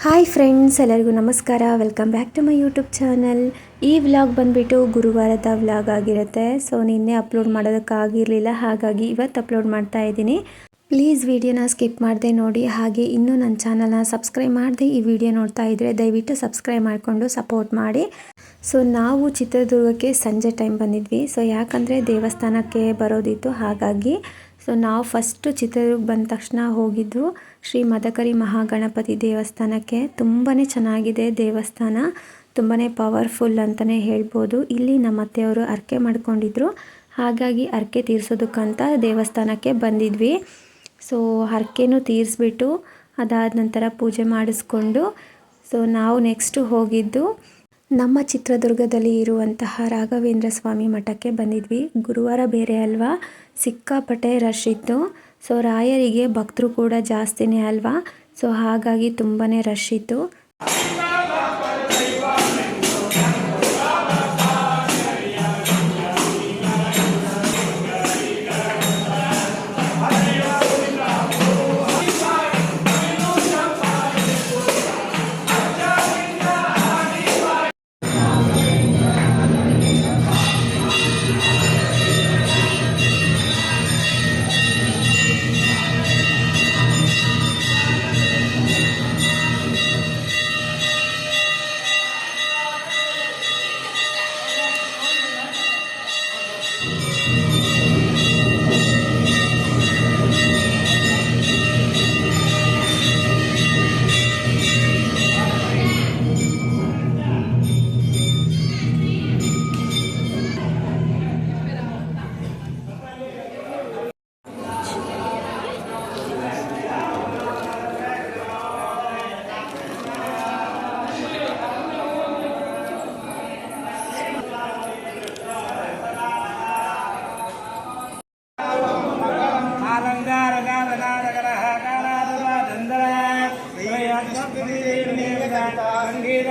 Hi friends, ಎಲ್ಲರಿಗೂ ನಮಸ್ಕಾರ. Welcome back to my YouTube channel. ಈ ವ್ಲಾಗ್ ಬಂದುಬಿಟ್ಟು ಗುರುವಾರದ ವ್ಲಾಗ್ ಆಗಿರುತ್ತೆ. ಸೊ ನಿನ್ನೆ ಅಪ್ಲೋಡ್ ಮಾಡೋದಕ್ಕಾಗಿರಲಿಲ್ಲ, ಹಾಗಾಗಿ ಇವತ್ತು ಅಪ್ಲೋಡ್ ಮಾಡ್ತಾ ಇದ್ದೀನಿ. ಪ್ಲೀಸ್ ವಿಡಿಯೋನ ಸ್ಕಿಪ್ ಮಾಡದೆ ನೋಡಿ. ಹಾಗೆ ಇನ್ನೂ ನನ್ನ ಚಾನಲ್ನ ಸಬ್ಸ್ಕ್ರೈಬ್ ಮಾಡದೆ ಈ ವಿಡಿಯೋ ನೋಡ್ತಾ ಇದ್ದರೆ ದಯವಿಟ್ಟು ಸಬ್ಸ್ಕ್ರೈಬ್ ಮಾಡಿಕೊಂಡು ಸಪೋರ್ಟ್ ಮಾಡಿ. ಸೊ ನಾವು ಚಿತ್ರದುರ್ಗಕ್ಕೆ ಸಂಜೆ ಟೈಮ್ ಬಂದಿದ್ವಿ. ಸೊ ಯಾಕಂದರೆ ದೇವಸ್ಥಾನಕ್ಕೆ ಬರೋದಿತ್ತು, ಹಾಗಾಗಿ ಸೊ ನಾವು ಫಸ್ಟು ಚಿತ್ರದುರ್ಗ ಬಂದ ತಕ್ಷಣ ಹೋಗಿದ್ದು ಶ್ರೀ ಮದಕರಿ ಮಹಾಗಣಪತಿ ದೇವಸ್ಥಾನಕ್ಕೆ. ತುಂಬಾ ಚೆನ್ನಾಗಿದೆ ದೇವಸ್ಥಾನ, ತುಂಬಾ ಪವರ್ಫುಲ್ ಅಂತಲೇ ಹೇಳ್ಬೋದು. ಇಲ್ಲಿ ನಮ್ಮ ಅತ್ತೆಯವರು ಹರಕೆ ಮಾಡ್ಕೊಂಡಿದ್ರು, ಹಾಗಾಗಿ ಹರಕೆ ತೀರಿಸೋದಕ್ಕಂತ ದೇವಸ್ಥಾನಕ್ಕೆ ಬಂದಿದ್ವಿ. ಸೊ ಹರಕೆನೂ ತೀರಿಸ್ಬಿಟ್ಟು ಅದಾದ ನಂತರ ಪೂಜೆ ಮಾಡಿಸ್ಕೊಂಡು ಸೊ ನಾವು ನೆಕ್ಸ್ಟು ಹೋಗಿದ್ದು ನಮ್ಮ ಚಿತ್ರದುರ್ಗದಲ್ಲಿ ಇರುವಂತಹ ರಾಘವೇಂದ್ರ ಸ್ವಾಮಿ ಮಠಕ್ಕೆ ಬಂದಿದ್ವಿ. ಗುರುವಾರ ಬೇರೆ ಅಲ್ವಾ, ಸಿಕ್ಕಾಪಟ್ಟೆ ರಶ್ ಇತ್ತು. ಸೊ ರಾಯರಿಗೆ ಭಕ್ತರು ಕೂಡ ಜಾಸ್ತಿನೇ ಅಲ್ವಾ, ಸೊ ಹಾಗಾಗಿ ತುಂಬಾ ರಶ್ ಇತ್ತು. ಸಂಗೀತ